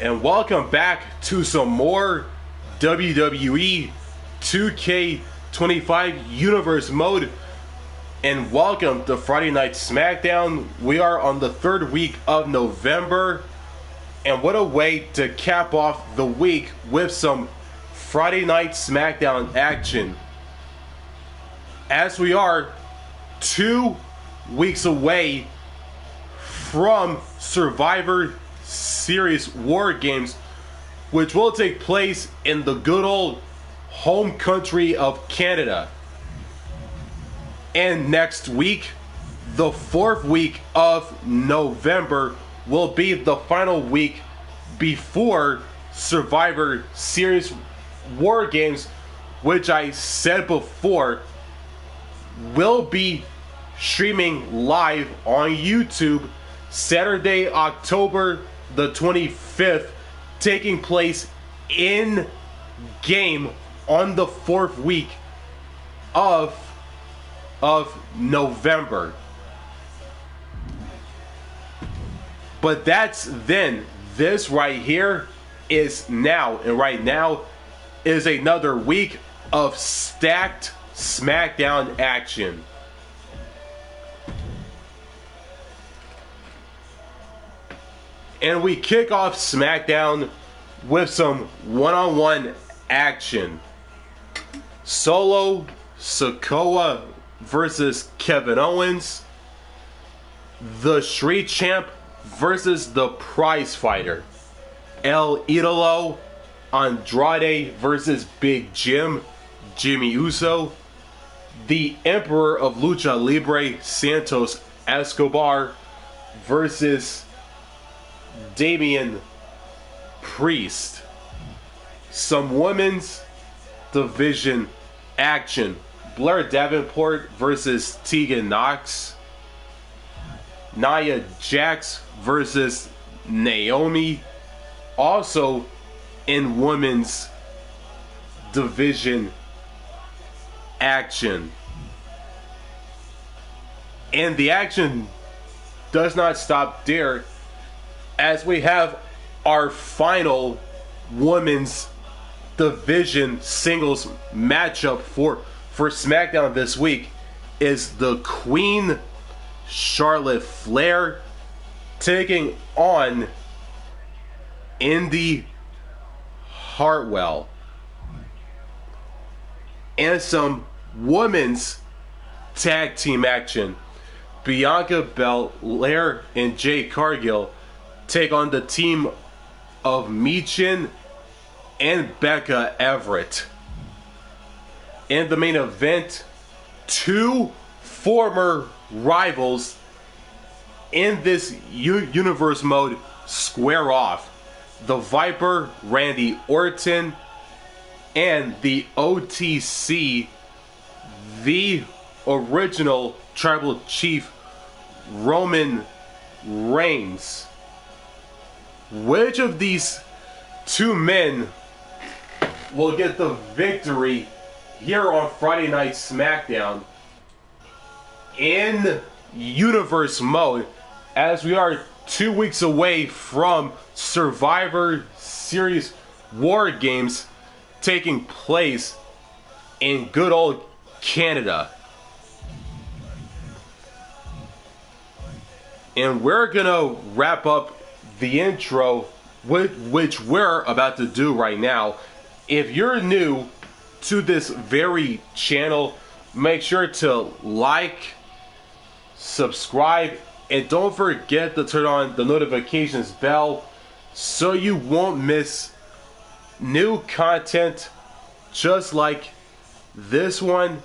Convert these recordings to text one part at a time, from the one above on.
and welcome back to some more WWE 2K25 Universe Mode, and welcome to Friday Night SmackDown. We are on the third week of November, and what a way to cap off the week with some Friday Night SmackDown action, as we are 2 weeks away from Survivor Series War Games, which will take place in the good old home country of Canada. And next week, the 4th week of November, will be the final week before Survivor Series War Games, which I said before will be streaming live on YouTube Saturday, October the 25th, taking place in game on the 4th week of November. But that's then. This right here is now, and right now is another week of stacked SmackDown action. And we kick off SmackDown with some one-on-one action. Solo Sikoa versus Kevin Owens. The Street Champ versus the Prize Fighter. El Idolo Andrade versus Big Jim Jimmy Uso. The Emperor of Lucha Libre Santos Escobar versus Damian Priest. Some women's division action. Blair Davenport versus Tegan Knox. Nia Jax versus Naomi. Also in women's division action. And the action does not stop there, as we have our final women's division singles matchup for SmackDown this week is the Queen Charlotte Flair taking on Indi Hartwell. And some women's tag team action. Bianca, Belair, and Jade Cargill take on the team of Michin and Becca, Everett. In the main event, 2 former rivals in this universe mode square off. The Viper, Randy Orton, and the OTC, the original Tribal Chief, Roman Reigns. Which of these 2 men will get the victory here on Friday Night SmackDown in Universe Mode, as we are 2 weeks away from Survivor Series War Games taking place in good old Canada? And we're gonna wrap up the intro, which we're about to do right now. If you're new to this very channel, make sure to like, subscribe, and don't forget to turn on the notifications bell so you won't miss new content just like this one.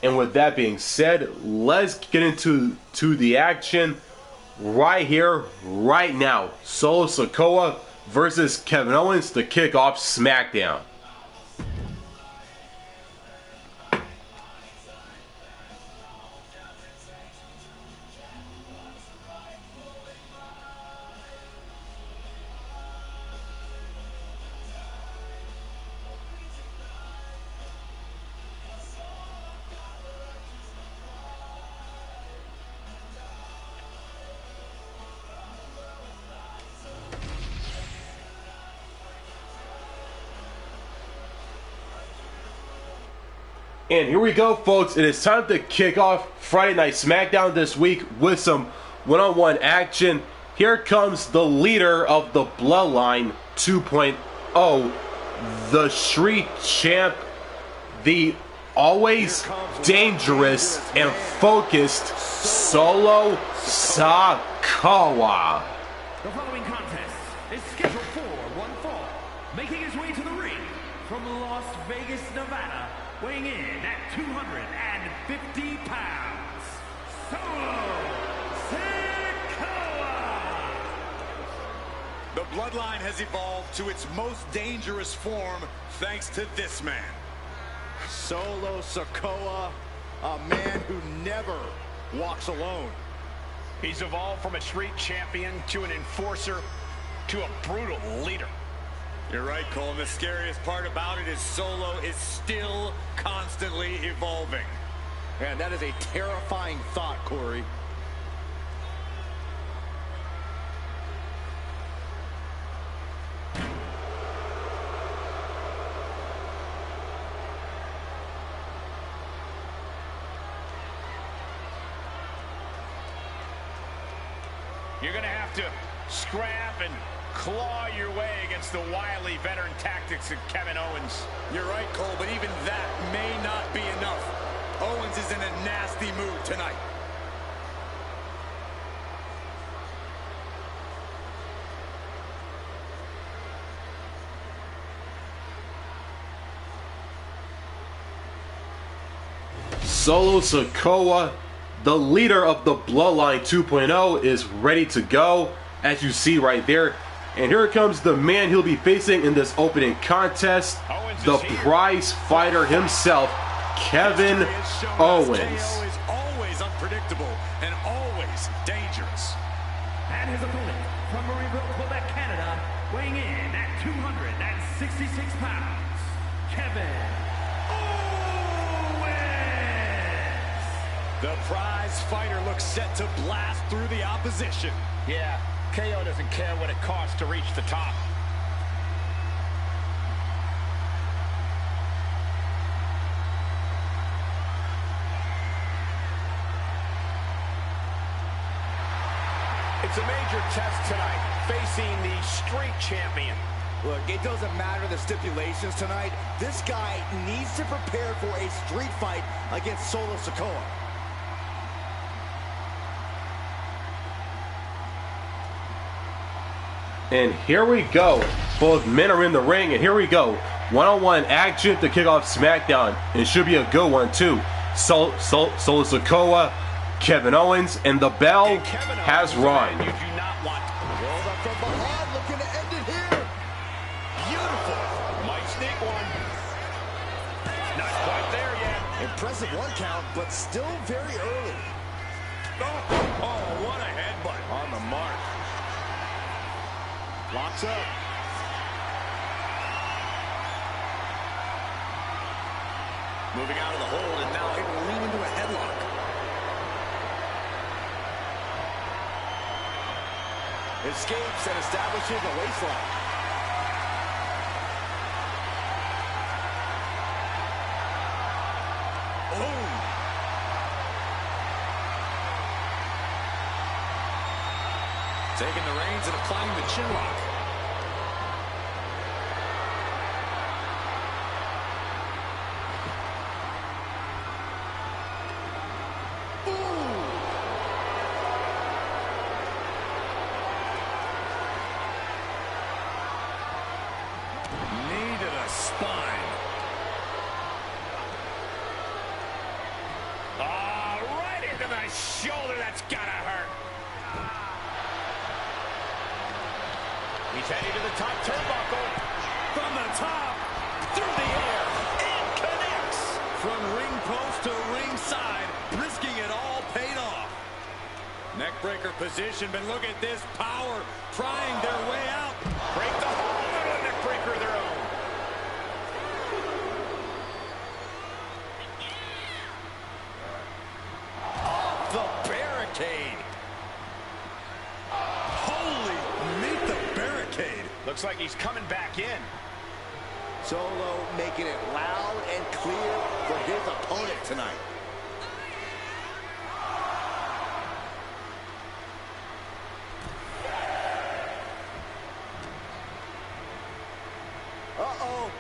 And with that being said, let's get into the action right here, right now. Solo Sikoa versus Kevin Owens to kick off SmackDown. And here we go, folks. It is time to kick off Friday Night SmackDown this week with some one-on-one action. Here comes the leader of the Bloodline 2.0, the Street Champ, the always dangerous and focused Solo Sikoa. The following contest is scheduled for one fall, making his way to the ring from Las Vegas, Nevada, weighing in at 250 pounds, Solo Sikoa. The Bloodline has evolved to its most dangerous form thanks to this man. Solo Sikoa, a man who never walks alone. He's evolved from a street champion to an enforcer to a brutal leader. You're right, Cole. And the scariest part about it is Solo is still constantly evolving. And that is a terrifying thought, Corey. You're going to have to scrap and claw your way against the wily veteran tactics of Kevin Owens. You're right, Cole, but even that may not be enough. Owens is in a nasty mood tonight. Solo Sikoa, the leader of the Bloodline 2.0, is ready to go, as you see right there. And here comes the man he'll be facing in this opening contest, the prize fighter himself, Kevin Owens. KO is always unpredictable and always dangerous. And his opponent from Marieville, Quebec, Canada, weighing in at 266 pounds, Kevin Owens. The prize fighter looks set to blast through the opposition. Yeah, KO doesn't care what it costs to reach the top. It's a major test tonight, facing the street champion. Look, it doesn't matter the stipulations tonight. This guy needs to prepare for a street fight against Solo Sikoa. And here we go. Both men are in the ring, and here we go. One-on-one action to kick off SmackDown. It should be a good one, too. Solo Sikoa, Kevin Owens, and the bell has rung. You do not want Rolled up from behind, looking to end it here. beautiful. Might sneak one. Not quite there yet. Impressive one count, but still very early. Oh, what a headbutt. On the mark. Locks up. Moving out of the hold and now able to lean into a headlock. Escapes and establishes a waistline. Boom. Taking the reins and applying the chin lock. Knee to the spine. Right into the shoulder. That's gotta hurt. He's heading to the top turnbuckle. From the top, through the air, and connects. From ring post to ringside, risking it all paid off. Neckbreaker position, but look at this power, prying their way out. Break the hold of a neckbreaker of their own. Off the barricade. Holy, meet the barricade. Looks like he's coming back in. Solo making it loud and clear for his opponent tonight. Uh-oh.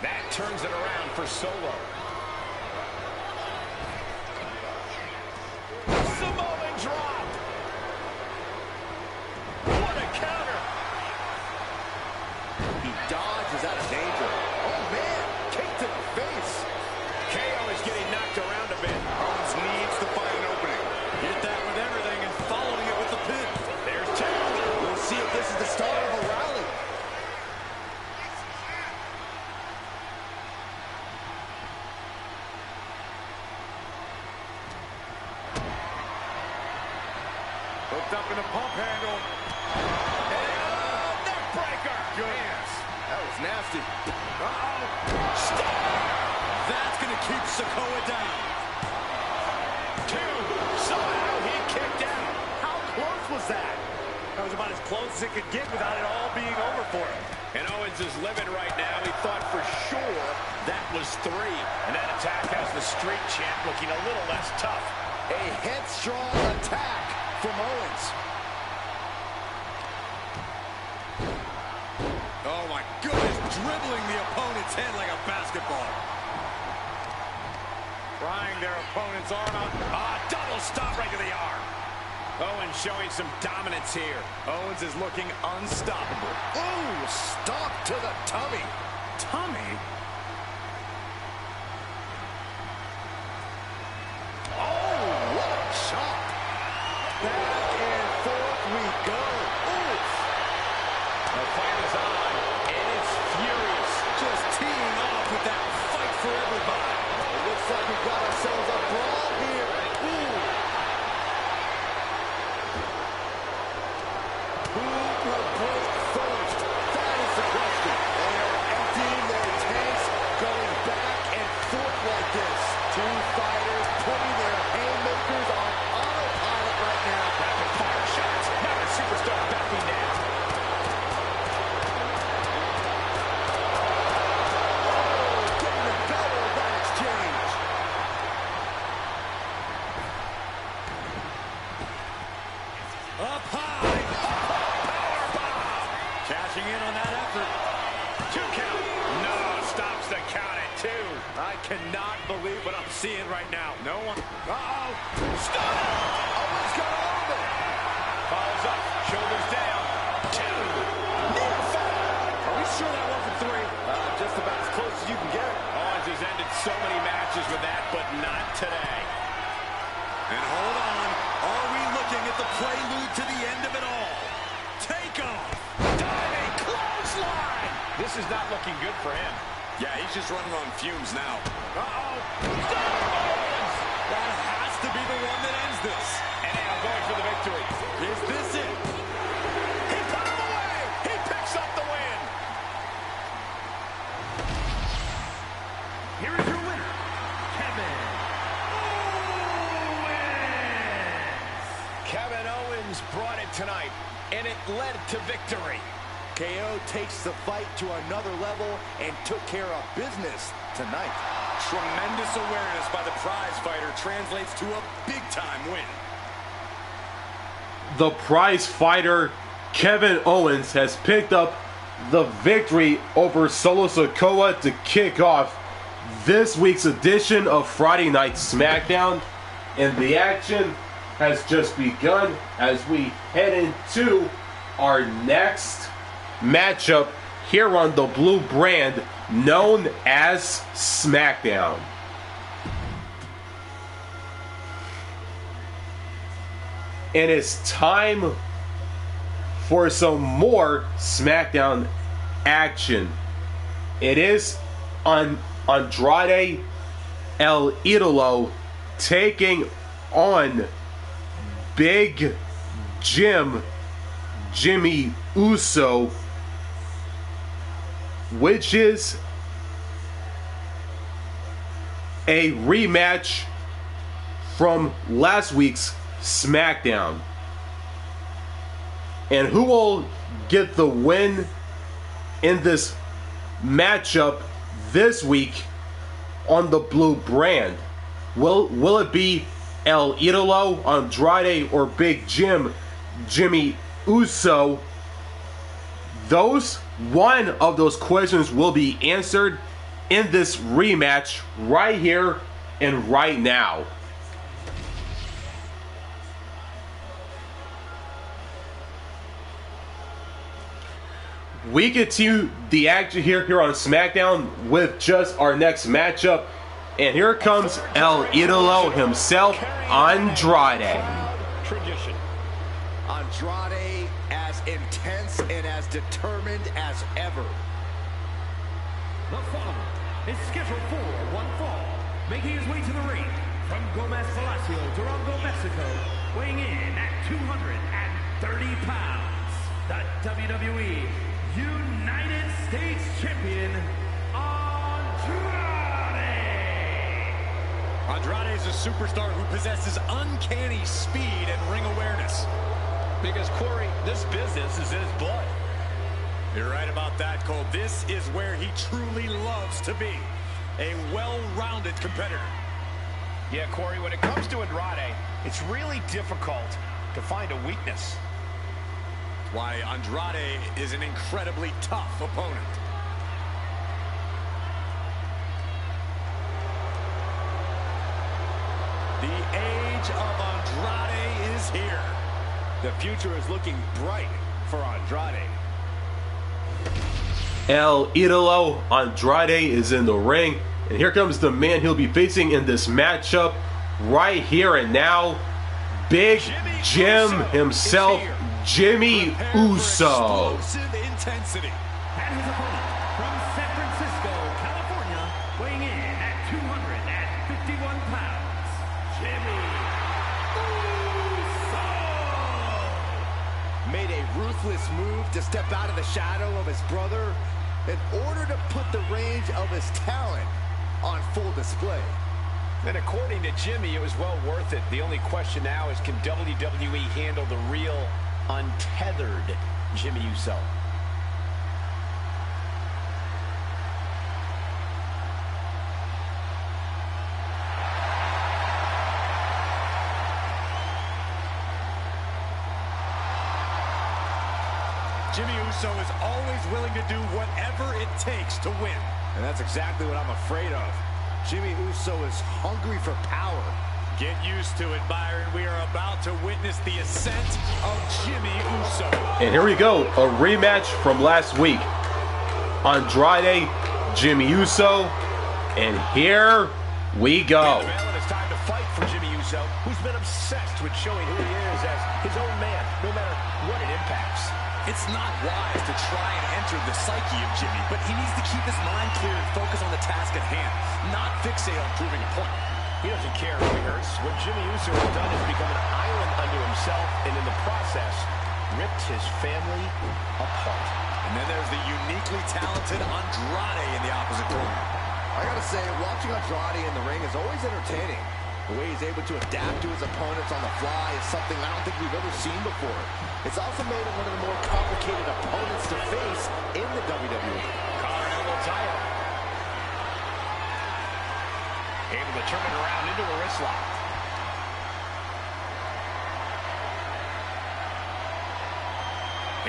That turns it around for Solo. Samoan drop. What a counter. He dodges out of danger. Oh, man. Kick to the face. KO is getting knocked around a bit. Owens needs to find an opening. Hit that with everything and following it with the pin. There's two. We'll see if this is the start of a rally. Hooked up in the pump handle. And neck breaker. Goodness. That was nasty. Uh-oh. Stop. That's going to keep Sikoa down. Two. Somehow he kicked out. How close was that? That was about as close as it could get without it all being over for him. And Owens is livid right now. He thought for sure that was three. And that attack has the street champ looking a little less tough. A headstrong attack from Owens. Oh my goodness, dribbling the opponent's head like a basketball. Prying their opponent's arm out. Double stop right to the arm. Owens showing some dominance here. Owens is looking unstoppable. Ooh, stop to the tummy. Tummy? Oh, what a chop. Back and forth we go. Ooh. The fight is on, and it's furious. Just teeing off with that fight for everybody. It looks like we've got ourselves a brawl here. Ooh. Who will break first? That is the question. They are emptying their tanks, going back and forth like this. Two fighters putting their haymakers on autopilot right now. Rapid fire shots. Now the superstar backing down. Getting the better of that exchange. Up high. Power bomb. Cashing in on that effort. 2 count. No, stops the count at 2. I cannot believe what I'm seeing right now. No one. Uh-oh. Stop. Owens got all of it. Follows up. Shoulders down. 2. Near fall. Are we sure that wasn't 3? Just about as close as you can get. Owens has ended so many matches with that, but not today. And hold on. Are we looking at the prelude to the end of it all? Take off. Diving clothesline. This is not looking good for him. Yeah, he's just running on fumes now. Uh-oh. Owens. That has to be the one that ends this. And now going for the victory. Is this it? He put him away. He picks up the win. Here is your winner, Kevin Owens. Kevin Owens brought it tonight, and it led to victory. KO takes the fight to another level and took care of business tonight. Tremendous awareness by the prize fighter translates to a big-time win. The prize fighter, Kevin Owens, has picked up the victory over Solo Sikoa to kick off this week's edition of Friday Night SmackDown. And the action has just begun as we head into our next matchup here on the blue brand known as SmackDown. And it's time for some more SmackDown action. It is on Andrade El Idolo taking on Big Jimmy Uso, which is a rematch from last week's SmackDown. And who will get the win in this matchup this week on the blue brand? Will it be El Idolo, Andrade, or Big Jim, Jimmy Uso? One of those questions will be answered in this rematch right here and right now. We continue the action here on SmackDown with just our next matchup. And here comes El Idolo himself, Andrade. Tradition. Andrade as intense and as determined as ever. The following is scheduled for one fall, making his way to the ring from Gomez Palacio, Durango, Mexico, weighing in at 230 pounds, the WWE United States Champion, Andrade is a superstar who possesses uncanny speed and ring awareness. Because, Corey, this business is in his blood. You're right about that, Cole. This is where he truly loves to be. A well-rounded competitor. Yeah, Corey, when it comes to Andrade, it's really difficult to find a weakness. Why Andrade is an incredibly tough opponent. The age of Andrade is here. The future is looking bright for Andrade. El Idolo, Andrade, is in the ring. And here comes the man he'll be facing in this matchup right here and now. Big Jim himself, Jimmy Uso. Explosive intensity. and his opponent from San Francisco, California, weighing in at 251 pounds, Jimmy Uso. Made a ruthless move to step out of the shadow of his brother in order to put the range of his talent on full display. And according to Jimmy, it was well worth it. The only question now is, can WWE handle the real, untethered Jimmy Uso? Jimmy Uso is always willing to do whatever it takes to win. And that's exactly what I'm afraid of. Jimmy Uso is hungry for power. Get used to it, Byron. We are about to witness the ascent of Jimmy Uso. And here we go, a rematch from last week. Andrade, Jimmy Uso, and here we go. It's time to fight for Jimmy Uso, who's been obsessed with showing who he is as his own man, no matter what it impacts. It's not wise to try and enter the psyche of Jimmy, but he needs to keep his mind clear and focus on the task at hand, not fixate on proving a point. He doesn't care if he hurts. What Jimmy Uso has done is become an island unto himself, and in the process, ripped his family apart. And then there's the uniquely talented Andrade in the opposite corner. I gotta say, watching Andrade in the ring is always entertaining. The way he's able to adapt to his opponents on the fly is something I don't think we've ever seen before. It's also made him one of the more complicated opponents to face in the WWE. Collar and elbow tie-up. Able to turn it around into a wrist lock.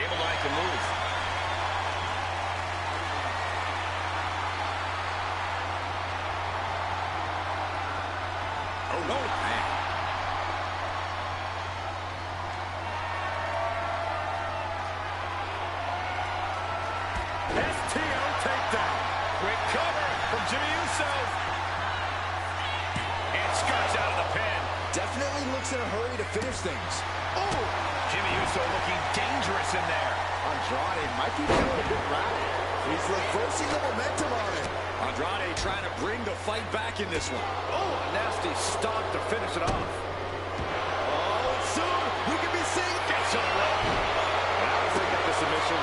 Able to make a move. Oh, no, man. STO takedown. Quick cover from Jimmy Uso. And skirts out of the pin. Definitely looks in a hurry to finish things. Oh! Jimmy Uso looking dangerous in there. Andrade might be feeling a bit rattled. He's reversing the momentum on it. Andrade trying to bring the fight back in this one. Oh, a nasty stop to finish it off. Oh, and soon we could be seeing... Gets on the rope. Now he's looking at the submission.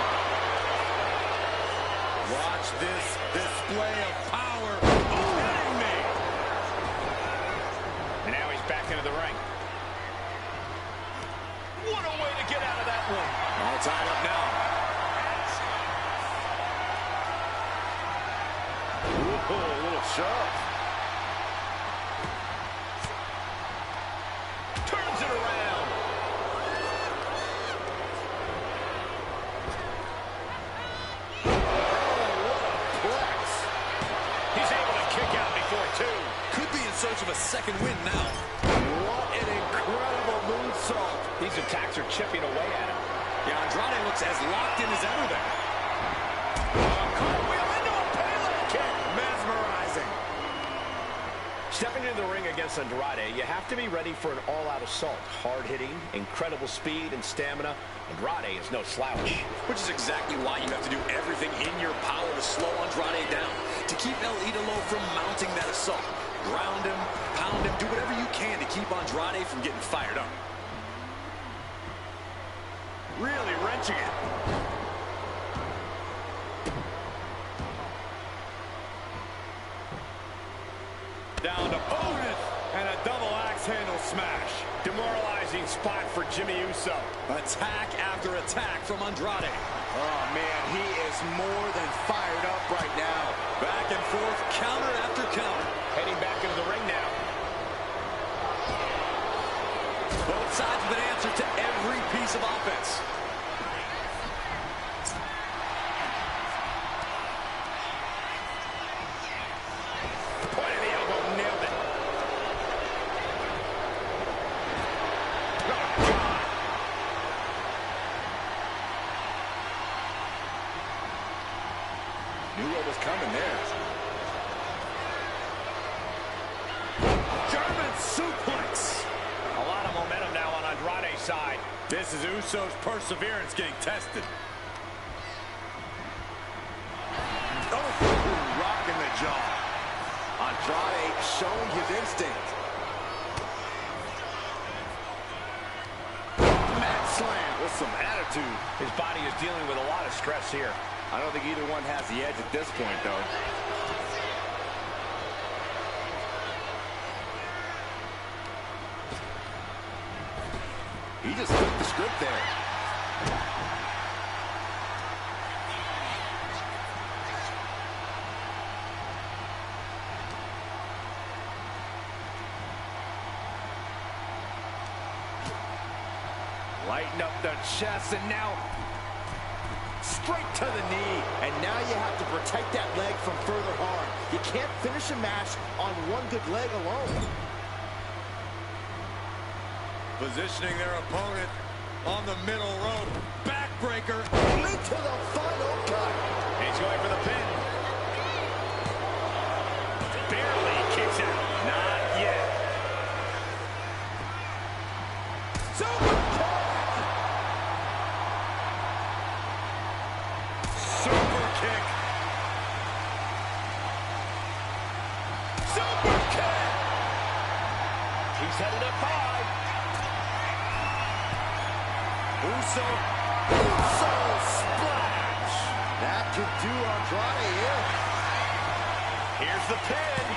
Watch this display of power. Kidding me. And now he's back into the ring. shove. Turns it around. He's able to kick out before two. Could be in search of a second win now. What an incredible moonsault. These attacks are chipping away at him. Yeah, Andrade looks as locked in as ever there. Cartwheel into a Pele kick. Mesmerizing. Stepping into the ring against Andrade, you have to be ready for an all-out assault. Hard-hitting, incredible speed and stamina. Andrade is no slouch. Which is exactly why you have to do everything in your power to slow Andrade down. To keep El Idolo from mounting that assault. Ground him, pound him, do whatever you can to keep Andrade from getting fired up. Really wrenching it. Down to Otis, and a double axe handle smash. Demoralizing spot for Jimmy Uso. Attack after attack from Andrade. Oh, man, he is more than fired up right now. Back and forth, counter after counter. Heading back into the ring now. Both sides with an answer to every piece of offense. Point of the elbow, nailed it. Oh, God. Knew what was coming there. German suplex. A lot of momentum now on Andrade's side. This is Uso's perseverance getting tested. Oh, rocking the jaw. Andrade showing his instinct. Mat slam with some attitude. His body is dealing with a lot of stress here. I don't think either one has the edge at this point, though. He just flipped the script there. Lighten up the chest, and now Straight to the knee. And now you have to protect that leg from further harm. You can't finish a match on one good leg alone. positioning their opponent on the middle rope. Backbreaker. Into the final cut. He's going for the pin. Barely kicks out. Not yet. Super kick. Super kick. He's headed up high. Uso splash. That could do Andrade in. Here's the pin.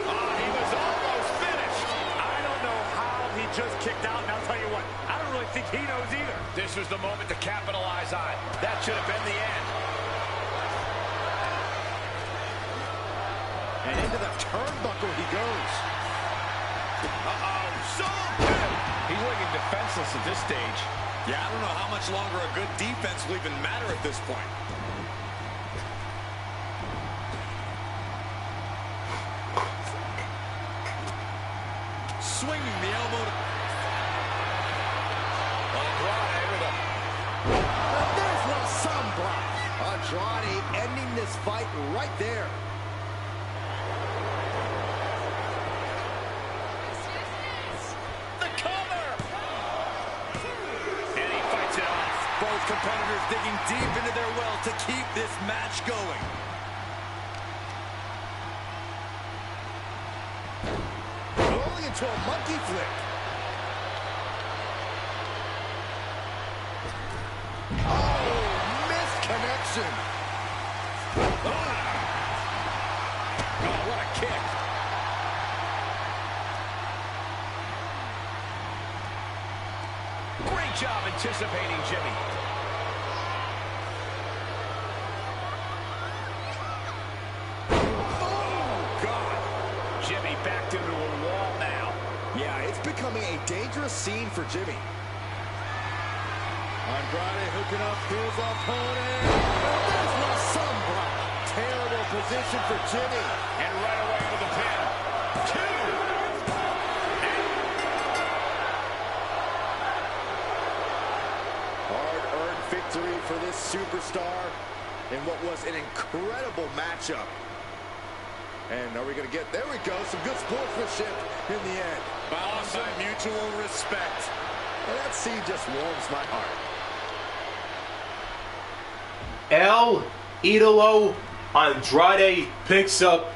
He was almost finished. I don't know how he just kicked out, and I'll tell you what, I don't really think he knows either. This was the moment to capitalize on. That should have been the end. And into the turnbuckle he goes. He's looking defenseless at this stage. Yeah, I don't know how much longer a good defense will even matter at this point. Swinging the elbow to... Andrade with a... There's no sunblock. Andrade ending this fight right there. The cover! And he fights it off. Both competitors digging deep into their well to keep this match going. Rolling into a monkey flip. Oh, missed connection. Oh, what a kick. Great job anticipating Jimmy. It's becoming a dangerous scene for Jimmy. Andrade hooking up his opponent. There's La Sombra. Terrible position for Jimmy. And right away with the pin. 2. Hard-earned victory for this superstar in what was an incredible matchup. And are we going to get, there we go, some good sportsmanship in the end. Bound by mutual respect. And that scene just warms my heart. El Idolo Andrade picks up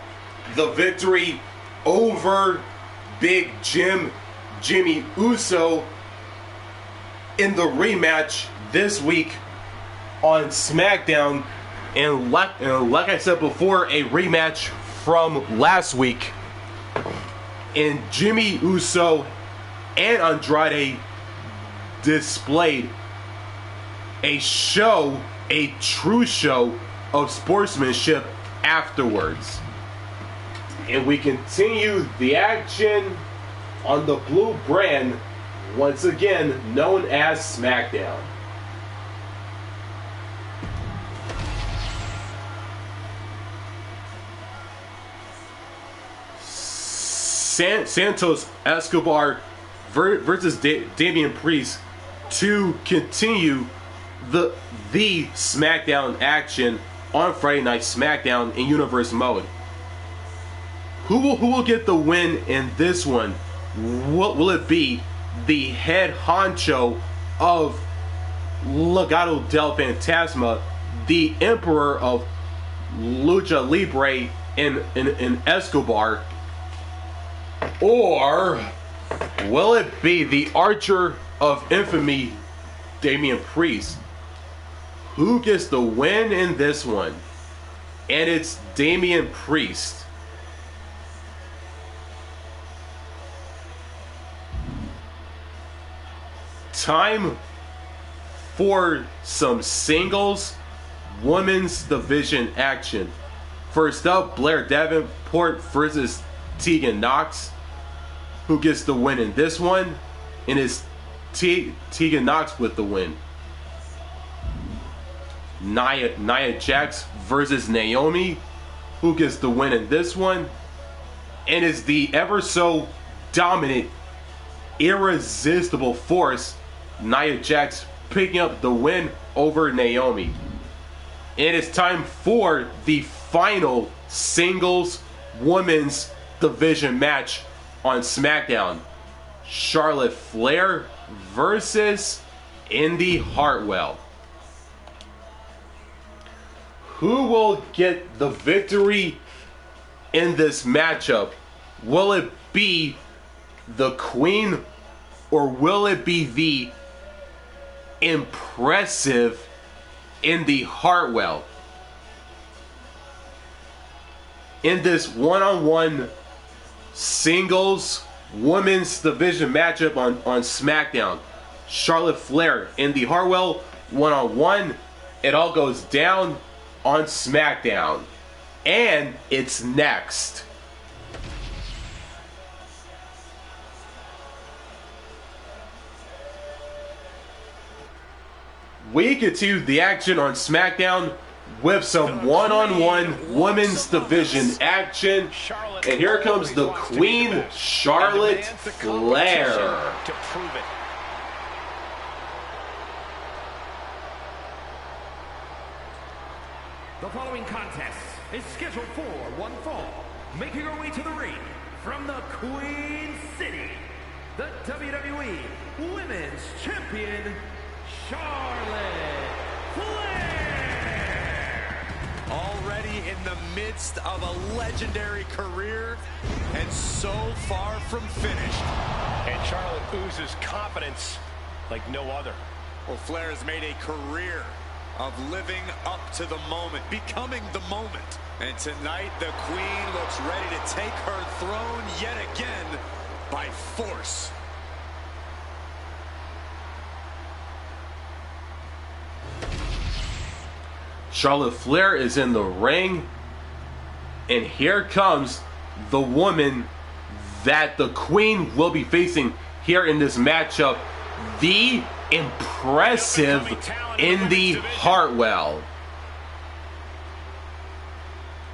the victory over Big Jimmy Uso in the rematch this week on SmackDown. And like I said before, a rematch from last week. And Jimmy Uso and Andrade displayed a true show of sportsmanship afterwards. And we continue the action on the blue brand, once again known as SmackDown. Santos Escobar versus Damian Priest to continue the SmackDown action on Friday Night SmackDown in Universe Mode. Who will get the win in this one? Will it be the head honcho of Legado del Fantasma, the Emperor of Lucha Libre in Escobar? Or will it be the Archer of Infamy, Damian Priest? Who gets the win in this one? And it's Damian Priest. Time for some singles women's division action. First up, Blair Davenport versus Tegan Nox. Who gets the win in this one? And it's Tegan Nox with the win. Nia Jax versus Naomi. Who gets the win in this one? And is the ever so dominant, irresistible force, Nia Jax, picking up the win over Naomi. And it's time for the final singles women's division match on SmackDown. Charlotte Flair versus Indi Hartwell. Who will get the victory in this matchup? Will it be the Queen, or will it be the impressive Indi Hartwell? In this one-on-one singles women's division matchup on SmackDown, Charlotte Flair, Indi Hartwell, one-on-one. It all goes down on SmackDown. And it's next. We continue the action on SmackDown with some one-on-one women's division action. And here comes the Queen, Charlotte Flair. To prove it. The following contest is scheduled for one fall. Making her way to the ring from the Queen City, the WWE Women's Champion, Charlotte Flair. Already in the midst of a legendary career and so far from finished. And Charlotte oozes confidence like no other. Well, Flair has made a career of living up to the moment, becoming the moment. And tonight, the Queen looks ready to take her throne yet again by force. Charlotte Flair is in the ring, and here comes the woman that the Queen will be facing here in this matchup, the impressive Indi Hartwell.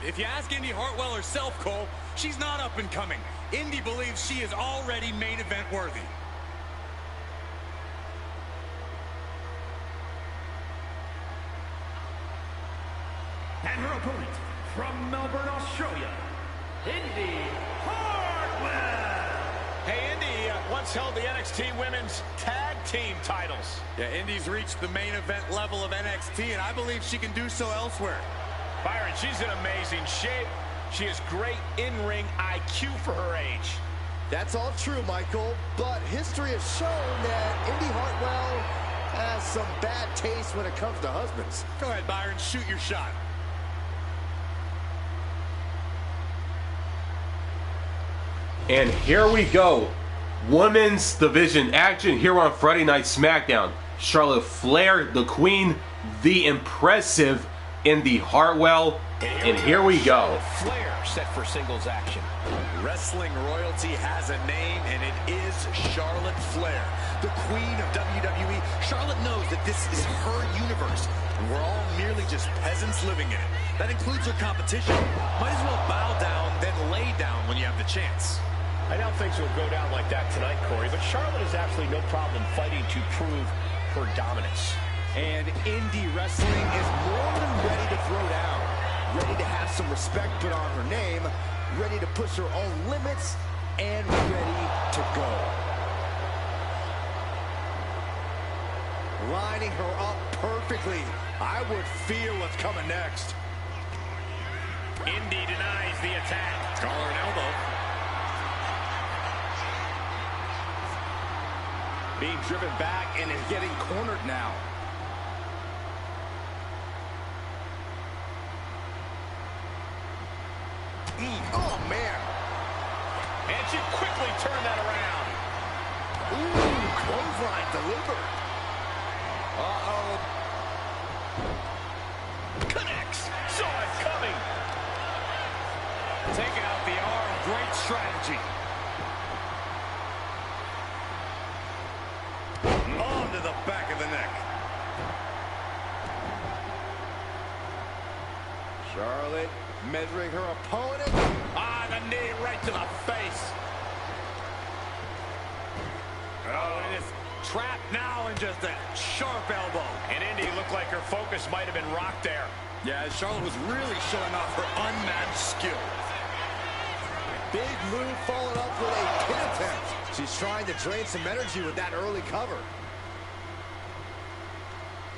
If you ask Indi Hartwell herself, Cole, she's not up and coming. Indi believes she is already main event worthy. And her opponent from Melbourne, Australia, Indi Hartwell. Hey, Indi once held the NXT Women's Tag Team titles. Yeah, Indi's reached the main event level of NXT, and I believe she can do so elsewhere. Byron, she's in amazing shape. She has great in-ring IQ for her age. That's all true, Michael, but history has shown that Indi Hartwell has some bad taste when it comes to husbands. Go ahead, Byron, shoot your shot. And here we go. Women's division action here on Friday Night SmackDown. Charlotte Flair, the Queen, the impressive Indi Hartwell. And here we go. Flair set for singles action. Wrestling royalty has a name, and it is Charlotte Flair, the Queen of WWE. Charlotte knows that this is her universe, and we're all merely just peasants living in it. That includes her competition. Might as well bow down, then lay down when you have the chance. I doubt things will go down like that tonight, Corey, but Charlotte has absolutely no problem fighting to prove her dominance. And Indi wrestling is more than ready to throw down. Ready to have some respect put on her name, ready to push her own limits, and ready to go. Lining her up perfectly. I would feel what's coming next. Indi denies the attack. Collar and elbow. Being driven back and is getting cornered now. Oh, man. And she quickly turned that around. Ooh, clothesline delivered. Uh-oh. Connects. Saw it coming. Taking out the arm. Great strategy. Onto the back of the neck. Charlotte measuring her opponent. Ah, the knee right to the face. Oh, it is trapped now in just a sharp elbow. And Indi looked like her focus might have been rocked there. Yeah, Charlotte was really showing off her unmatched skill. Big move followed up with a pin attempt. She's trying to drain some energy with that early cover.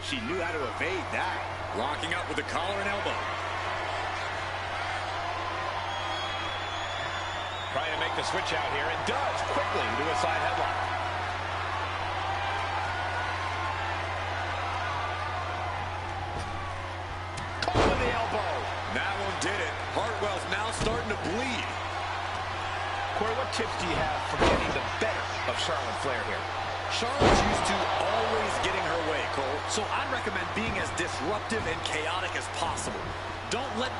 She knew how to evade that. Locking up with the collar and elbow. Trying to make the switch out here, and does quickly to a side headlock. Caught with the elbow. That one did it. Hartwell's now starting to bleed. Corey, what tips do you have for getting the better of Charlotte Flair here? Charlotte's used to always getting her way, Cole. So I'd recommend being as disruptive and chaotic as possible. Don't let...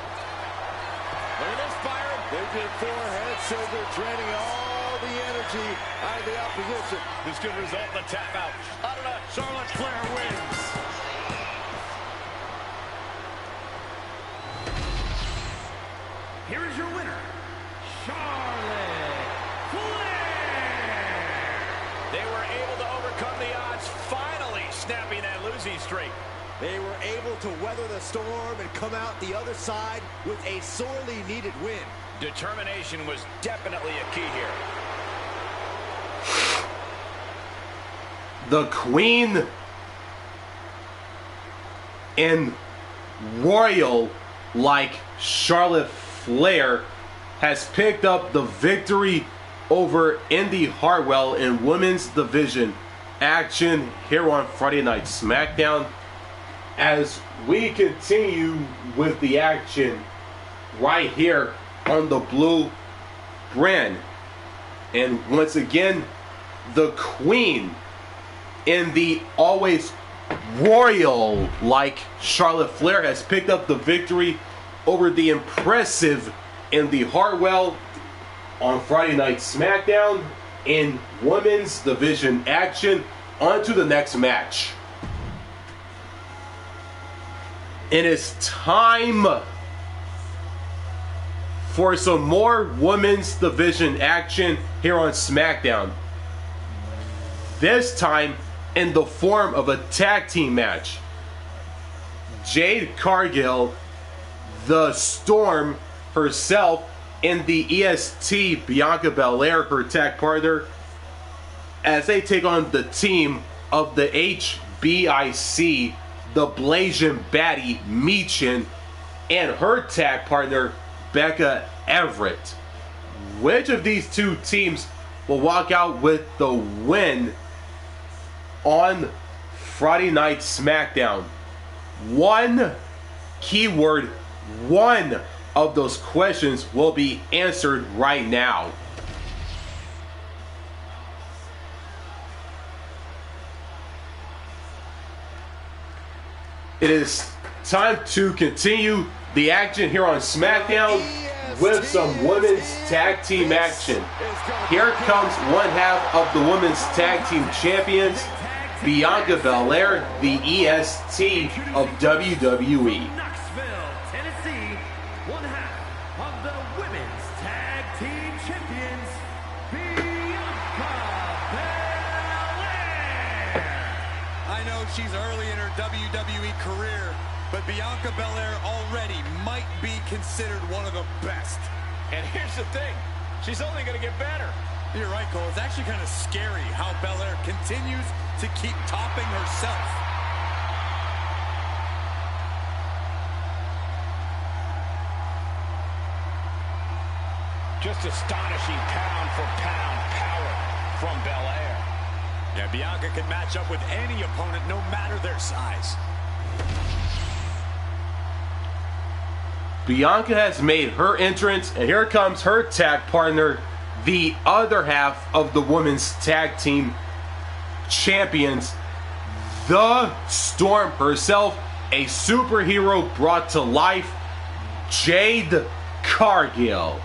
Look at this, Byron. Big forehead scissor draining all the energy out of the opposition. This could result in a tap out. Out of that, Charlotte Flair wins. Here is your winner, Charlotte Flair. They were able to overcome the odds, finally snapping that losing streak. They were able to weather the storm and come out the other side with a sorely needed win. Determination was definitely a key here. The Queen and royal like Charlotte Flair has picked up the victory over Indi Hartwell in women's division action here on Friday Night SmackDown. As we continue with the action right here on the blue brand. And once again, the Queen in the always royal like Charlotte Flair has picked up the victory over the impressive Indi Hartwell. on Friday Night SmackDown in Women's Division action. On to the next match. It is time for some more Women's Division action here on SmackDown. This time in the form of a tag team match. Jade Cargill, the Storm herself, and the EST Bianca Belair, her tag partner, as they take on the team of the HBIC, the Blasian Baddie Michin, and her tag partner Becca Everett. Which of these two teams will walk out with the win on Friday Night SmackDown? One keyword, one of those questions will be answered right now. It is time to continue the action here on SmackDown with some women's tag team action. Here comes one half of the women's tag team champions, Bianca Belair, the EST of WWE. Knoxville, Tennessee, one half of the women's tag team champions, Bianca Belair. I know she's early in her WWE career, but Bianca Belair already might be considered one of the best. And here's the thing, she's only going to get better. You're right, Cole. It's actually kind of scary how Belair continues to keep topping herself. Just astonishing pound for pound power from Belair. Yeah, Bianca can match up with any opponent, no matter their size. Bianca has made her entrance, and here comes her tag partner, the other half of the women's tag team champions, the Storm herself, a superhero brought to life, Jade Cargill.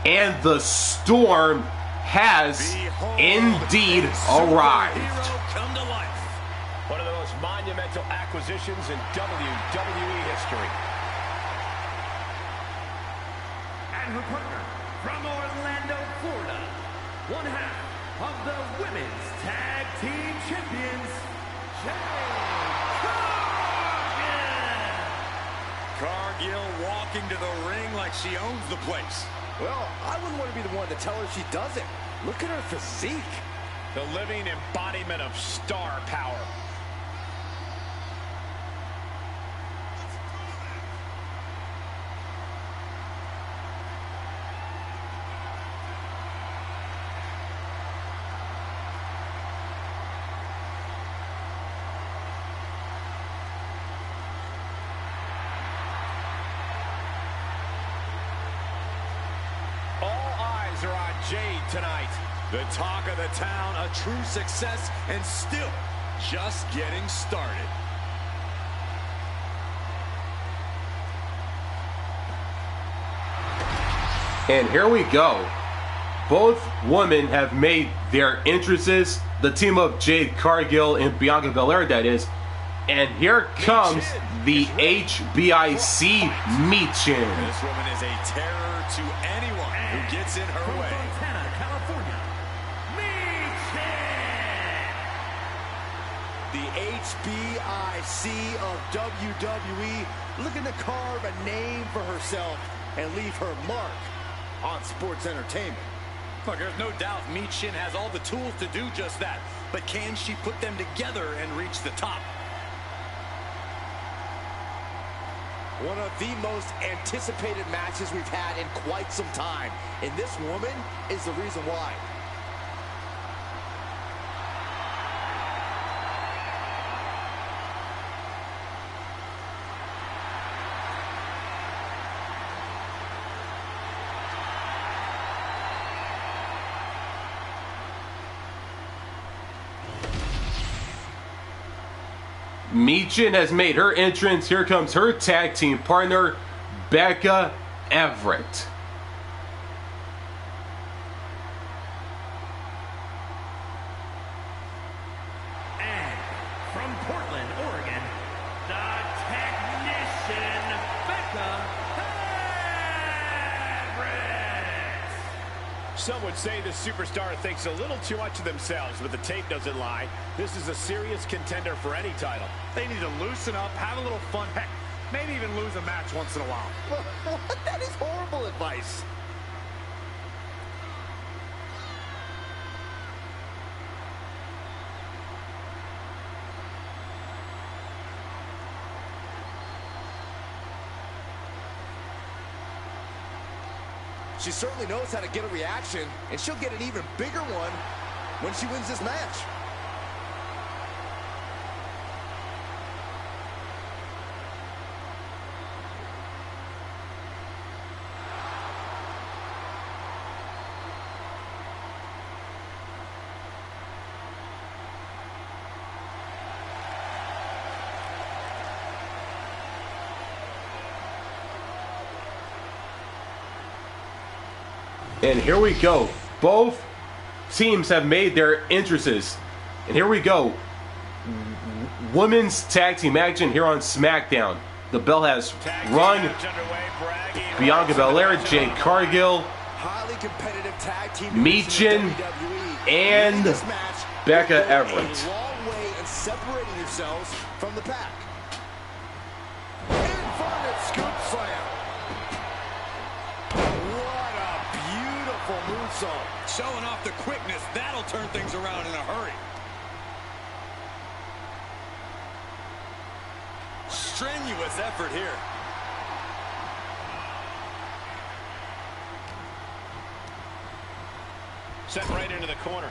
And the Storm has indeed arrived. Come to life. One of the most monumental acquisitions in WWE history. And her partner from Orlando, Florida, one half of the women's tag team champions, Jade Cargill. Cargill walking to the ring like she owns the place. Well, I wouldn't want to be the one to tell her she doesn't. Look at her physique. The living embodiment of star power. Are on Jade tonight. The talk of the town, a true success, and still just getting started. And here we go. Both women have made their entrances, the team of Jade Cargill and Bianca Belair, that is. And here comes the HBIC Michin. This woman is a terror to anyone who gets in her From way. Fontana, California, Michin. The HBIC of WWE looking to carve a name for herself and leave her mark on sports entertainment. Look, there's no doubt Michin has all the tools to do just that. But can she put them together and reach the top? One of the most anticipated matches we've had in quite some time. And this woman is the reason why. Michin has made her entrance. Here comes her tag team partner, Becca Everett. And from Portland, Oregon, the technician, Becca. Some would say the superstar thinks a little too much of themselves, but the tape doesn't lie. This is a serious contender for any title. They need to loosen up, have a little fun. Heck, maybe even lose a match once in a while. That is horrible advice. She certainly knows how to get a reaction, and she'll get an even bigger one when she wins this match. And here we go. Both teams have made their entrances. And here we go. Women's tag team action here on SmackDown. The bell has rung. Bianca, Belair, Jade, Cargill, Highly competitive tag team Michin, and Becca, Everett. A long way in separating yourselves from the pack. Inverted scoop slam. Moonsault. Showing off the quickness, that'll turn things around in a hurry. Strenuous effort here. Sent right into the corner.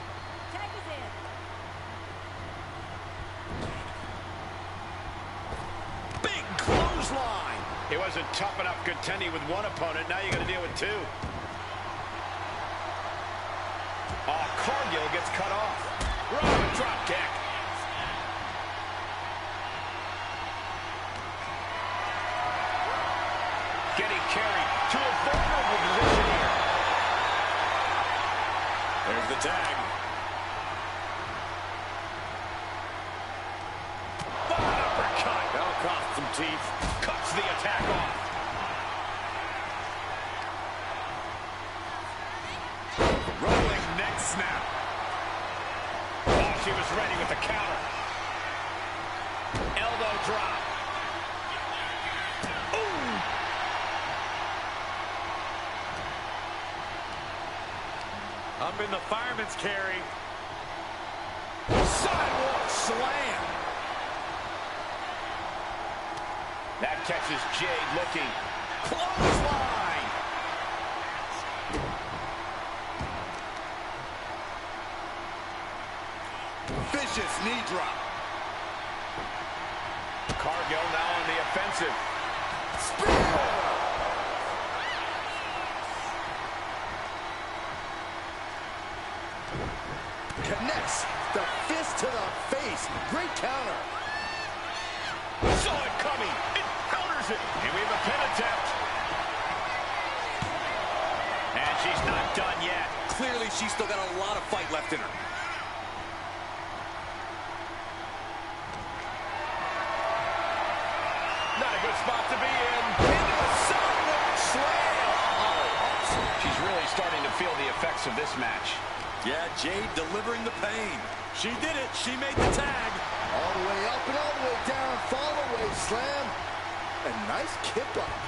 Big clothesline. It wasn't tough enough contending with one opponent. Now you got to deal with two. Oh, Cargill gets cut off. Right, drop kick. Getting carried to a vulnerable position here. There's the tag. Uppercut. That'll cost some teeth. Cuts the attack off. Snap. Oh, she was ready with the counter. Elbow drop. Ooh. Up in the fireman's carry. Sidewalk slam. That catches Jade looking. Clothesline. Vicious knee drop. Cargill now on the offensive. Spear. Connects the fist to the face. Great counter. Saw it coming. It counters it. And we have a pin attempt. And she's not done yet. Clearly, she's still got a lot of fight left in her. Not a good spot to be in. Into a sidewalk slam. Oh, awesome. She's really starting to feel the effects of this match. Yeah, Jade delivering the pain. She did it. She made the tag. All the way up and all the way down. Fall away slam. A nice kip up.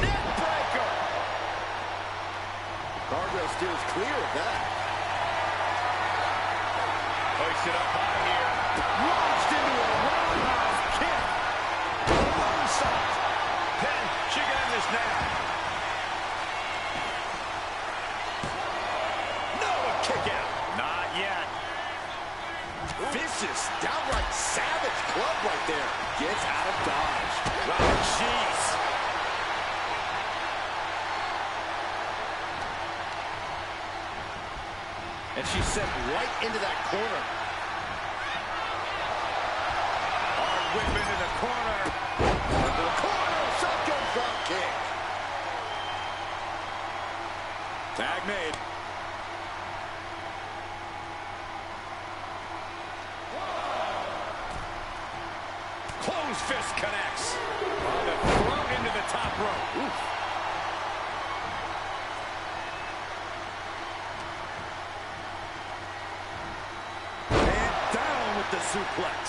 Neck breaker. Guardrail steers clear of that. Hoist it up high here. Launched into a roundhouse kick. Moonsault. Pin. She can end this now. No, a kick out. Not yet. Vicious, downright savage club right there. Gets out of dodge. Oh, jeez. And she's sent right into that corner. Hard whip into the corner. Tag made. Close fist connects. Thrown into the top rope. Oof. And down with the suplex.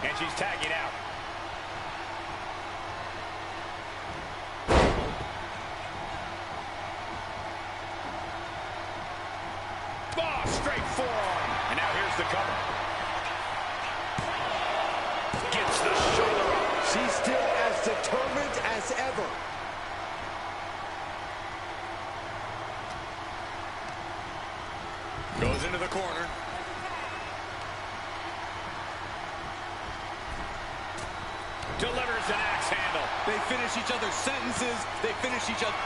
And she's tagging out. Oh, straight forearm. And now here's the cover. Gets the shoulder up. She's still as determined as ever. Goes into the corner. Delivers an axe handle. They finish each other's sentences. They finish each other.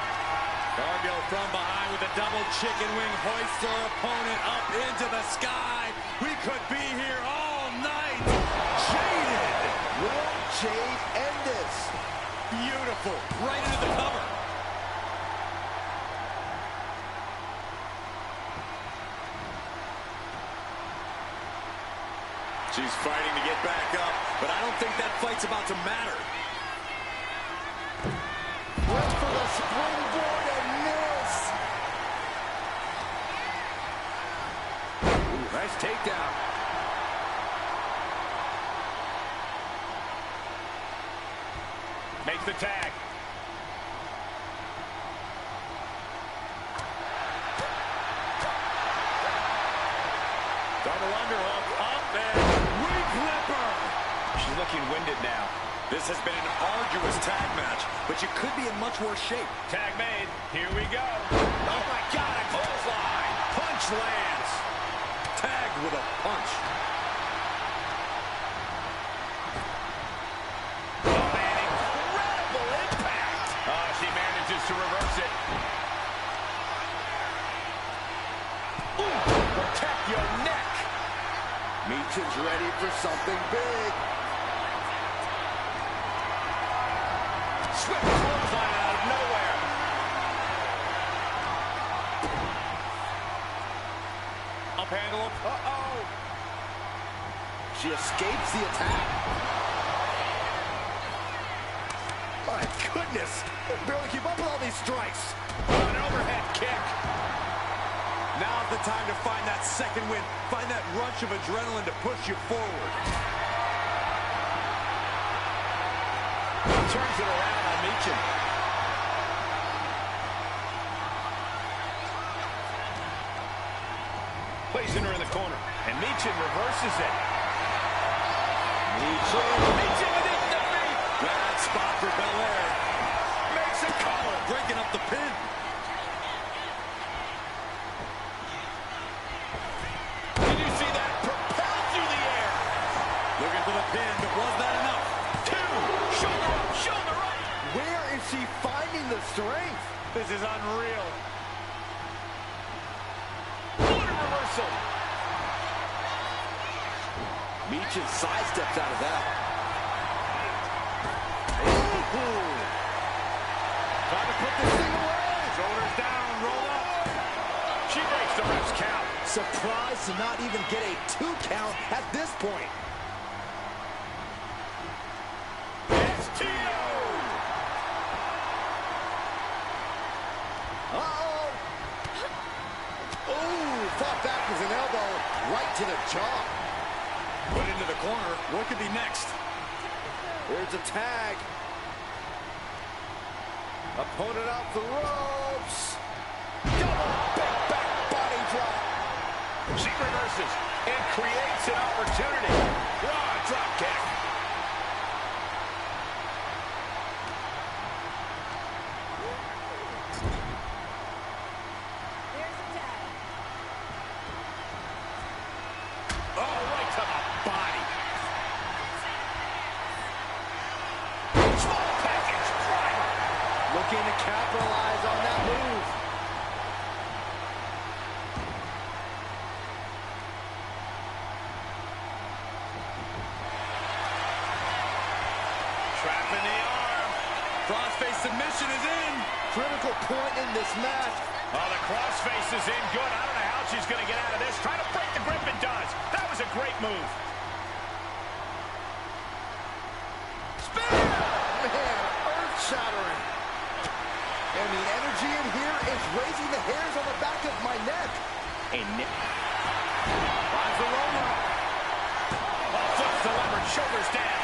Cargill from behind with a double chicken wing hoists her opponent up into the sky. We could be here all night. Jaded. Will Jade end this? Beautiful. Right into the cover. She's fighting to get back up, but I don't think that fight's about to matter. Went for the springboard and miss. Ooh, nice takedown. Makes the tag. Double underhook up and wing flipper. She's looking winded now. This has been an arduous tag match, but you could be in much worse shape. Tag made. Here we go. Oh my God, a clothesline. Punch lands. Tagged with a punch. Oh man, incredible impact. Oh, she manages to reverse it. Ooh, protect your neck. Michin's ready for something big. Swift clothesline out of nowhere. Up handle. Uh-oh. She escapes the attack. My goodness. Barely keep up with all these strikes. An overhead kick. Now's the time to find that second win. Find that rush of adrenaline to push you forward. Turns it around on Michin. Placing her in the corner. And Michin reverses it. Michin with it to feet. Bad spot for Belair. Makes it cover. Breaking up the pin. Did you see that? Propelled through the air. Looking for the pin, but was that enough? Two. Shoulder up, shoulder up. Where is she finding the strength? This is unreal. What a reversal. Michin sidesteps out of that. Ooh. Trying to put this thing away. Shoulders down, roll up. She breaks the ref's count. Surprised to not even get a 2 count at this point. Uh-oh. Oh, fought back with an elbow right to the jaw. Put into the corner. What could be next? Here's a tag. Opponent off the ropes. Double big back body drop. She reverses and creates an opportunity. Raw drop kick. Oh, right to the body. Small package driver. Looking to capitalize on that move. Trapping the arm. Crossface submission is in. Critical point in this match. Oh, the crossface is in good. I don't know how she's going to get out of this. Trying to break the grip and does. That was a great move. Spear! Man, earth-shattering. And the energy in here is raising the hairs on the back of my neck. Finds the roll-up. Oh, flips the leverage, shoulders down.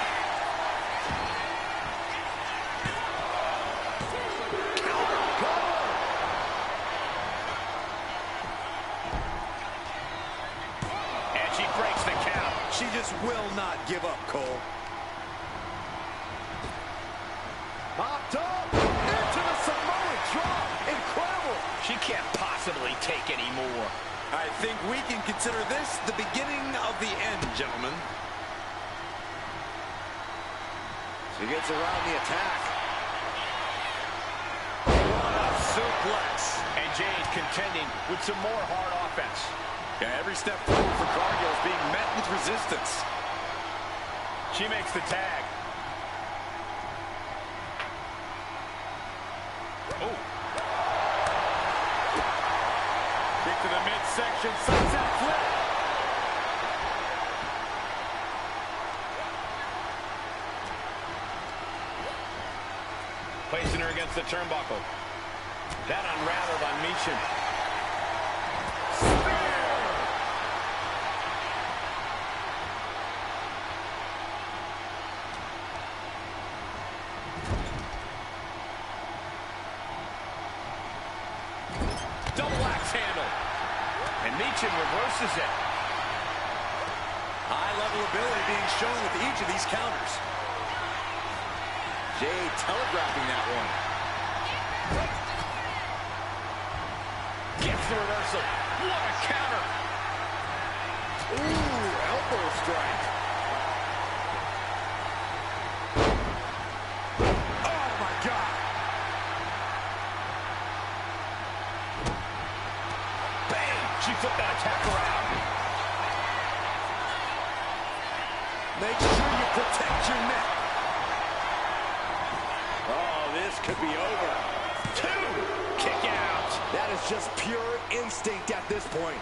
And she breaks the count. She just will not give up, Cole. Popped up into the Samoan drop. Incredible. She can't possibly take any more. I think we can consider this the beginning of the end, gentlemen. She gets around the attack. What a suplex. And Jade contending with some more hard offense. Yeah, every step forward for Cargill is being met with resistance. She makes the tag. Oh. Kick to the midsection, sunset flip. Placing her against the turnbuckle. That unraveled on Michin. Double axe handle. And Michin reverses it. High level ability being shown with each of these counters. Jade telegraphing that one. Gets the reversal. What a counter. Ooh, elbow strike. Oh my God. Bang! She flipped that attack around. Make sure you protect your neck. Oh, this could be over. 2. Kick out. That is just pure instinct at this point.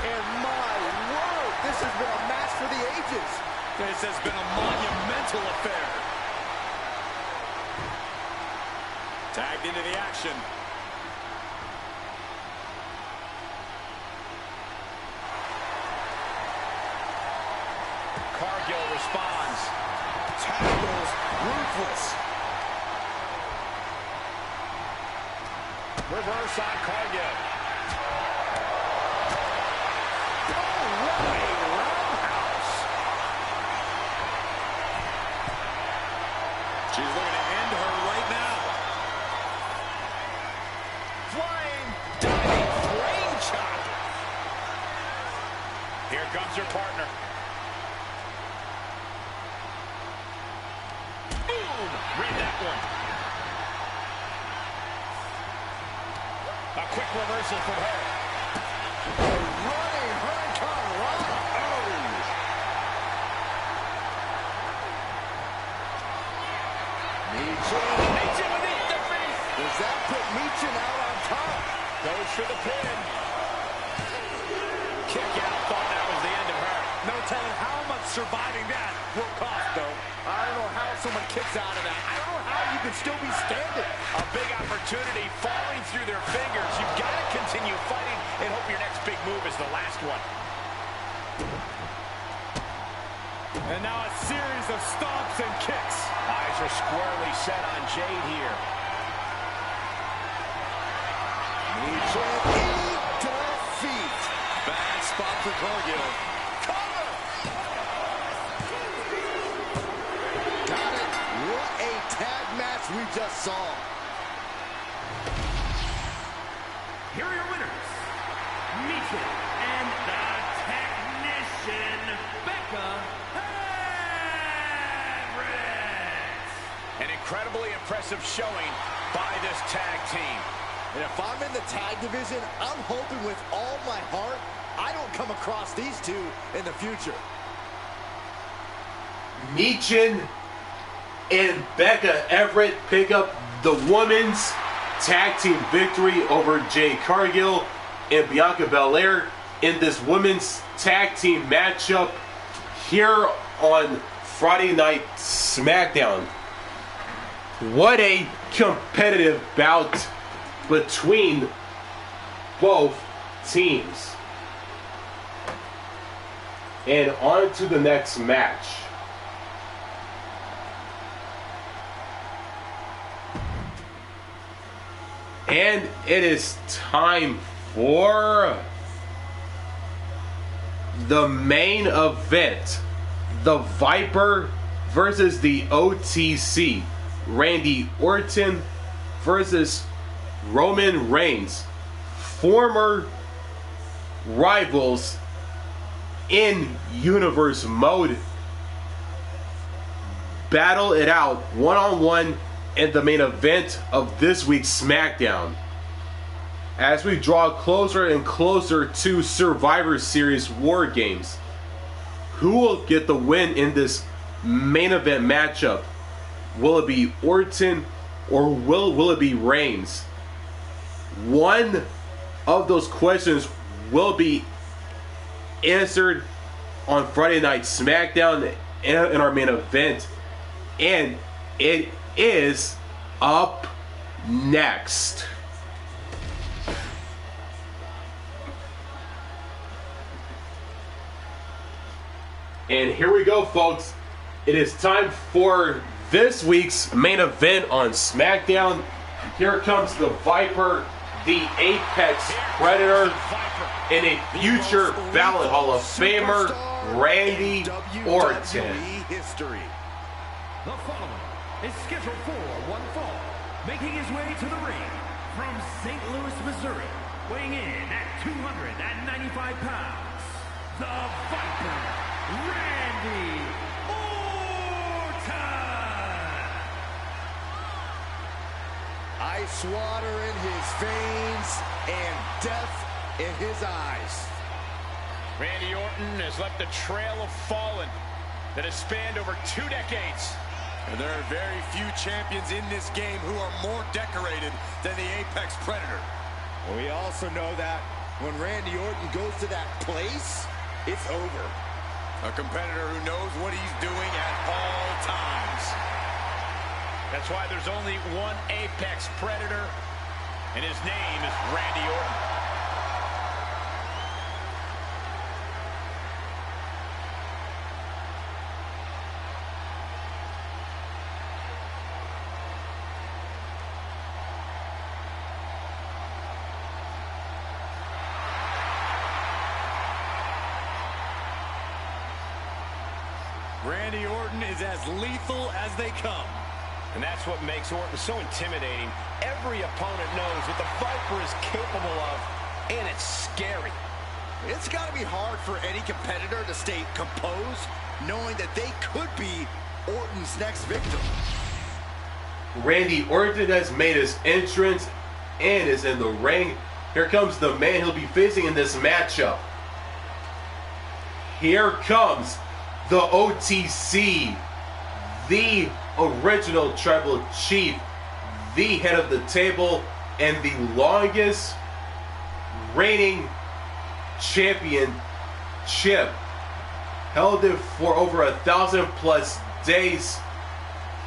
And my word, this has been a match for the ages. This has been a monumental affair. Tagged into the action. Cargill responds. Tackles, ruthless. Reverse on Cargill. Oh, what a roundhouse. She's looking to end her right now. Flying, diving, frame chop. Here comes her partner. Boom! Read that one. A quick reversal from her. Running Hurricane Rana. Oh. Michin beneath the face. Does that put Michin out on top? Goes for the pin. Kick out. Thought that was the end of her. No telling how much surviving that will cost, though. I don't know how someone kicks out of that. I don't know how you can still be standing. A big opportunity falling through their fingers. You've got to continue fighting and hope your next big move is the last one. And now a series of stomps and kicks. Eyes are squarely set on Jade here. Michin in defeat. Bad spot for Cargill. Cover. Got it. What a tag match we just saw. Here are your winners, Michin and the Technician, Becca, Everett. An incredibly impressive showing by this tag team. And if I'm in the tag division, I'm hoping with all my heart I don't come across these two in the future. Michin and Becca Everett pick up the women's tag team victory over Jade Cargill and Bianca Belair in this women's tag team matchup here on Friday Night SmackDown. What a competitive bout between both teams. And on to the next match. And it is time for the main event. The Viper versus the OTC. Randy Orton versus Roman Reigns. Former rivals in universe mode. Battle it out one-on-one in the main event of this week's SmackDown. As we draw closer and closer to Survivor Series War Games, who will get the win in this main event matchup? Will it be Orton or will it be Reigns? One of those questions will be answered on Friday Night SmackDown in our main event, and it is up next. And here we go, folks. It is time for this week's main event on SmackDown. Here comes the Viper, the Apex Predator, and a future Ballot Hall of Famer, Randy Orton. The following is scheduled for one fall, making his way to the ring from St. Louis, Missouri, weighing in at 295 pounds, the Viper, Randy Orton. Ice water in his veins and death in his eyes. Randy Orton has left a trail of fallen that has spanned over 2 decades. And there are very few champions in this game who are more decorated than the Apex Predator. And we also know that when Randy Orton goes to that place, it's over. A competitor who knows what he's doing at all times. That's why there's only one Apex Predator, and his name is Randy Orton. Randy Orton is as lethal as they come. And that's what makes Orton so intimidating. Every opponent knows what the Viper is capable of, and it's scary. It's got to be hard for any competitor to stay composed, knowing that they could be Orton's next victim. Randy Orton has made his entrance and is in the ring. Here comes the man he'll be facing in this matchup. Here comes the OTC, the original tribal chief, the head of the table, and the longest reigning championship. Held it for over 1,000+ days.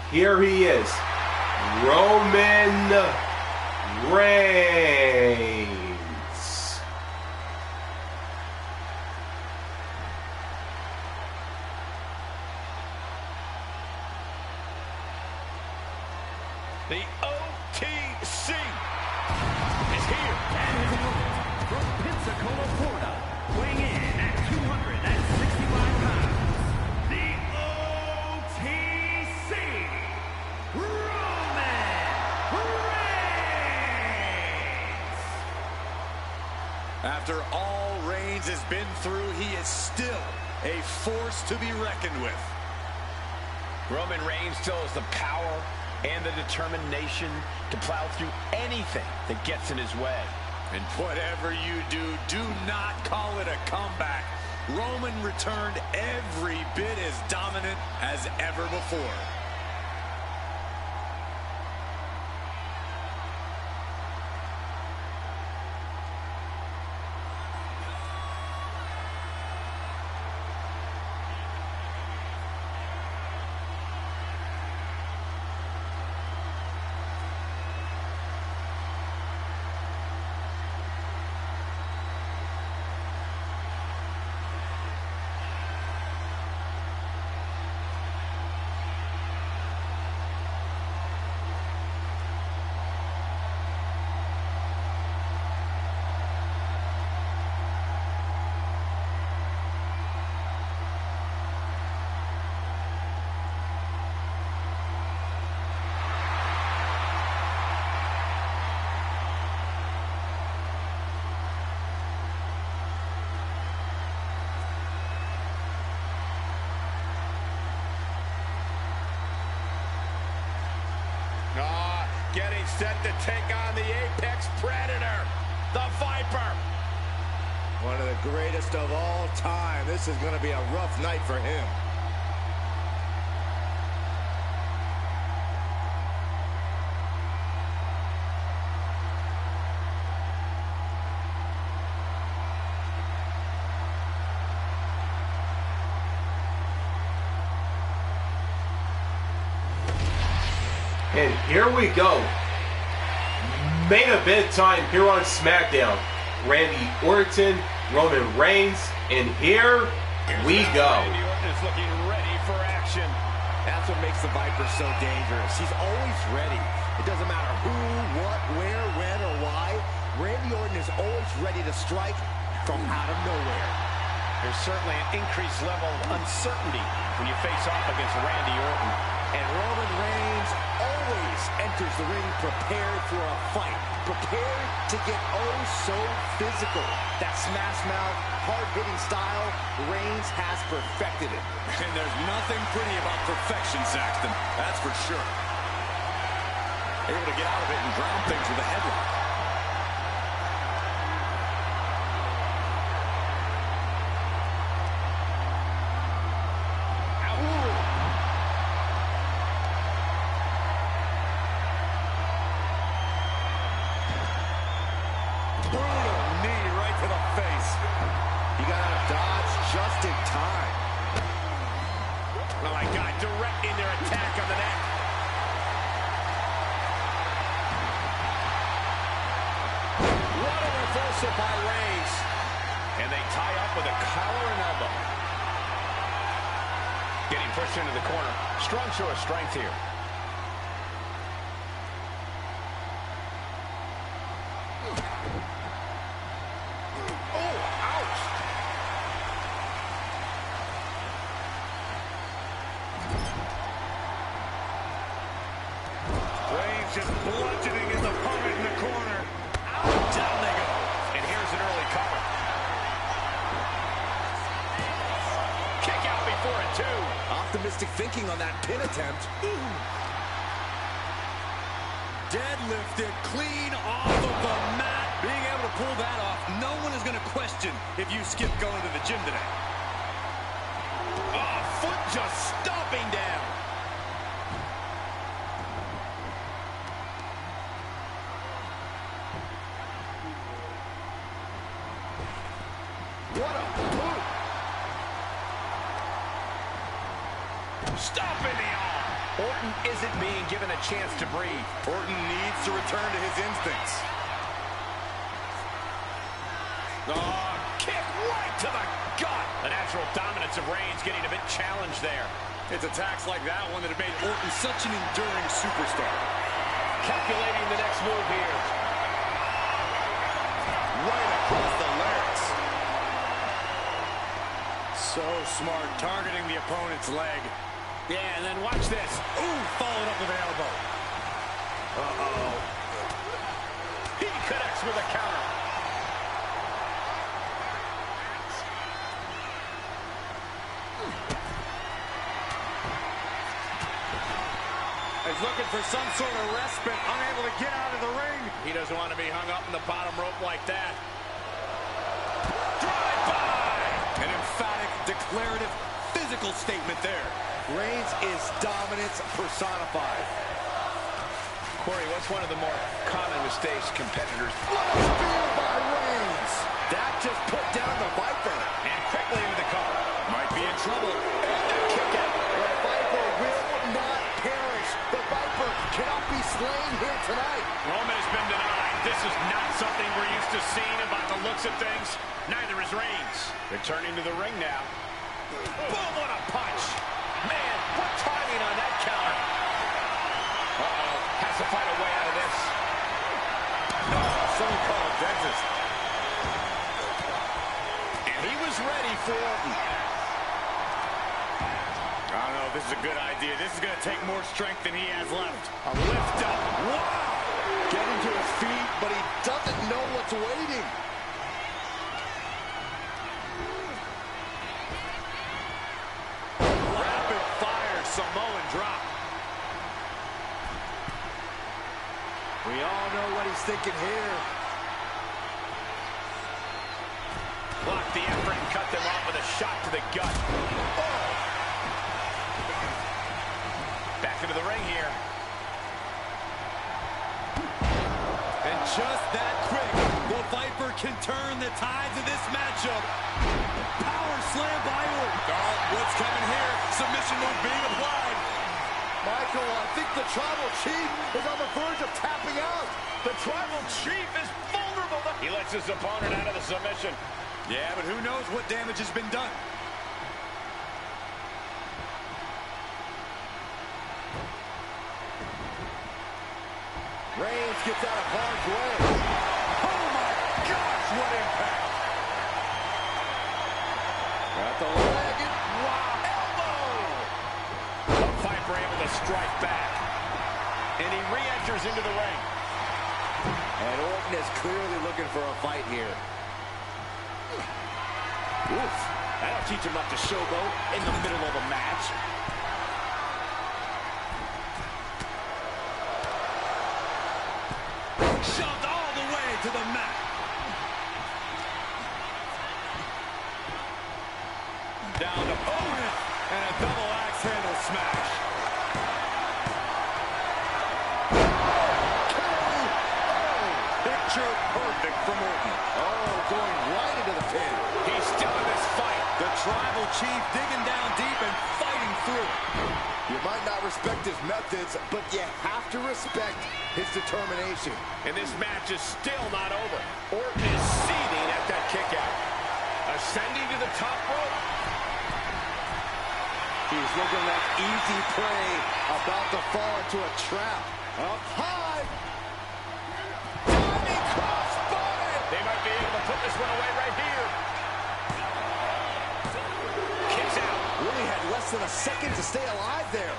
Here he is, Roman Reigns. The OTC is here. And his opponent from Pensacola, Florida, weighing in at 265 pounds, the OTC, Roman Reigns. After all Reigns has been through, he is still a force to be reckoned with. Roman Reigns still has the power and the determination to plow through anything that gets in his way. And whatever you do, do not call it a comeback. Roman returned every bit as dominant as ever before. Getting set to take on the Apex Predator, the Viper. One of the greatest of all time. This is going to be a rough night for him. And here we go. Main event time here on SmackDown. Randy Orton, Roman Reigns, and here we go. Randy Orton is looking ready for action. That's what makes the Viper so dangerous. He's always ready. It doesn't matter who, what, where, when, or why. Randy Orton is always ready to strike from out of nowhere. There's certainly an increased level of uncertainty when you face off against Randy Orton. And Roman Reigns always enters the ring prepared for a fight, prepared to get oh so physical. That smash mouth, hard-hitting style, Reigns has perfected it. And there's nothing pretty about perfection, Saxton. That's for sure. Able to get out of it and drown things with a headlock. By Reigns, and they tie up with a collar and elbow. Getting pushed into the corner. Strong show of strength here. Oh, ouch! Reigns just bludgeoning his opponent in the corner. Out, down they go. An early cover. Kick out before it, too. Optimistic thinking on that pin attempt. Deadlifted clean off of the mat. Being able to pull that off, no one is going to question if you skip going to the gym today. Oh, foot just stomping down. What a move! Stomping the arm. Orton isn't being given a chance to breathe. Orton needs to return to his instincts. Oh, kick right to the gut. The natural dominance of Reigns getting a bit challenged there. It's attacks like that one that have made Orton such an enduring superstar. Calculating the next move here. Right across the larynx. So smart, targeting the opponent's leg. Yeah, and then watch this. Ooh, followed up with an elbow. Uh-oh. He connects with a counter. As was looking for some sort of respite, unable to get out of the ring. He doesn't want to be hung up in the bottom rope like that. Drive-by! An emphatic, declarative, physical statement there. Reigns is dominance personified. Corey, what's one of the more common mistakes competitors? Spear by Reigns. That just put down the Viper. And quickly into the cover. Might be in trouble. Kick out. The Viper will not perish. The Viper cannot be slain here tonight. Roman has been denied. This is not something we're used to seeing, and by the looks of things, neither is Reigns. Returning to the ring now. Boom, what a punch. Man, what timing on that counter. Uh-oh, has to find a way out of this. Someone called Texas. And he was ready for Orton. I don't know if this is a good idea. This is going to take more strength than he has left. A lift up. Wow! Getting to his feet, but he doesn't know what's waiting. Rapid fire Samoan drop. We all know what he's thinking here. Blocked the Everett and cut them off with a shot to the gut. Oh. Back into the ring here. And just that quick, the Viper can turn the tides of this matchup. Power slam by Orton. Oh, what's coming here? Submission move being applied. Michael, I think the Tribal Chief is on the verge of tapping out. The Tribal Chief is vulnerable. He lets his opponent out of the submission. Yeah, but who knows what damage has been done. Reigns gets out of harm's way. Oh my gosh, what impact! Got the leg. Wow, elbow! The Viper able to strike back. And he re-enters into the ring. And Orton is clearly looking for a fight here. Oof, that'll teach him not to showboat in the middle of a match. Shoved all the way to the mat. Down to opponent. And a double axe handle smash. Picture perfect from Orton. Oh, going right into the pin. He's still in this fight. The Tribal Chief digging down deep and fighting through. You might not respect his methods, but you have to respect his determination. And this match is still not over. Orton is seething at that kick out. Ascending to the top rope. He's looking like easy prey, about to fall into a trap. Up high. Diving crossbody. They might be able to put this one away right here. Kicks out. Really had less than a second to stay alive there.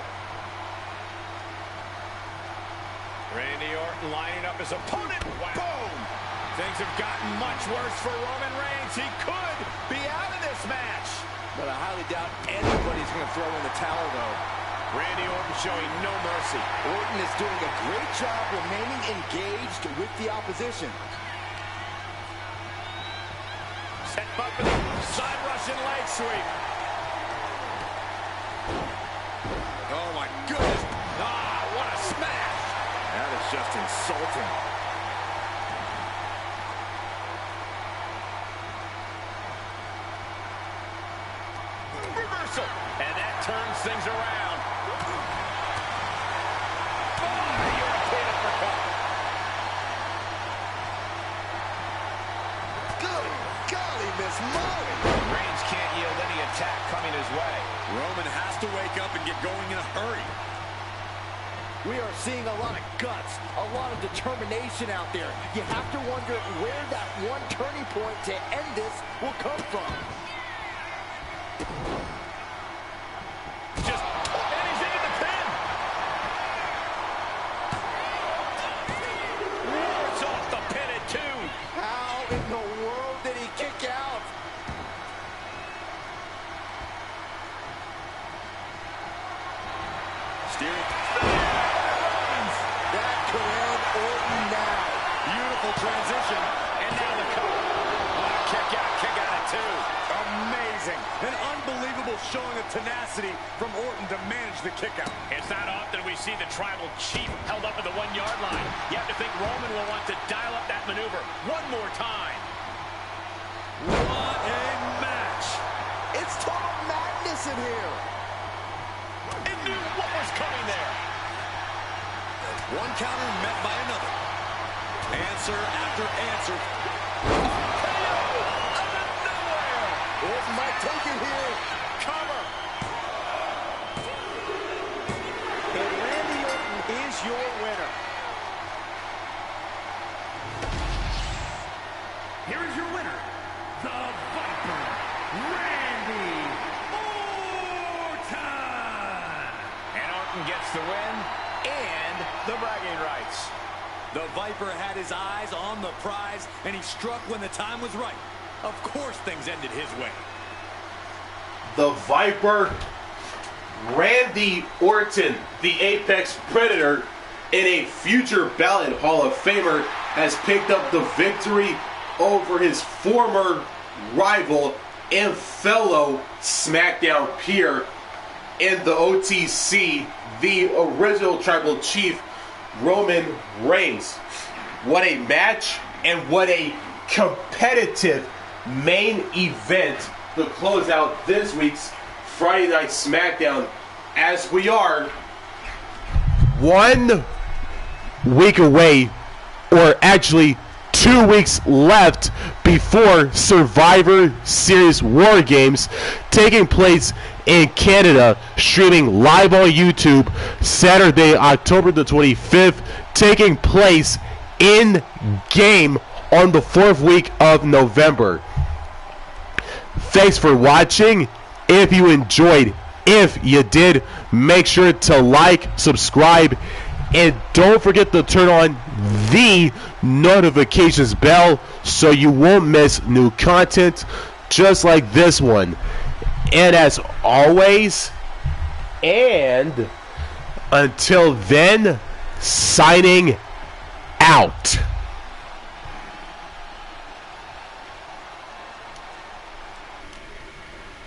Randy Orton lining up his opponent. Wow. Boom! Things have gotten much worse for Roman Reigns. He could be out of this match. But I highly doubt anybody's going to throw in the towel, though. Randy Orton showing no mercy. Orton is doing a great job remaining engaged with the opposition. Set up with a side Russian leg sweep. Oh my goodness. Ah, what a smash. That is just insulting. Reversal. And that turns things around. European uppercut. Good golly, Miss Molly. Reigns can't yield any attack coming his way. Roman has to wake up and get going in a hurry. We are seeing a lot of guts, a lot of determination out there. You have to wonder where that one turning point to end this will come from. And he's into the pin. It's off the pin at 2. How in the world did he kick out? Steering. transition, and now the cover. Kick out at 2. Amazing. An unbelievable showing of tenacity from Orton to manage the kick out. It's not often we see the tribal chief held up at the 1-yard line. You have to think Roman will want to dial up that maneuver one more time. What a match. It's total madness in here. It knew what was coming there. One counter met by another. Answer after answer. Orton might take it here. Cover. And Randy Orton is your winner. Here is your winner, the Viper, Randy Orton. And Orton gets the win and the bragging rights. The Viper had his eyes on the prize, and he struck when the time was right. Of course things ended his way. The Viper, Randy Orton, the Apex Predator, and a future ballot Hall of Famer, has picked up the victory over his former rival and fellow SmackDown peer in the OTC, the original Tribal Chief, Roman Reigns. What a match, and what a competitive main event to close out this week's Friday Night SmackDown, as we are 1 week away, or actually 2 weeks left before Survivor Series War Games, taking place in Canada, streaming live on YouTube Saturday, October the 25th, taking place in game on the 4th week of November. Thanks for watching. If you enjoyed, if you did, make sure to like, subscribe, and don't forget to turn on the notifications bell so you won't miss new content just like this one. And as always, and until then, signing out.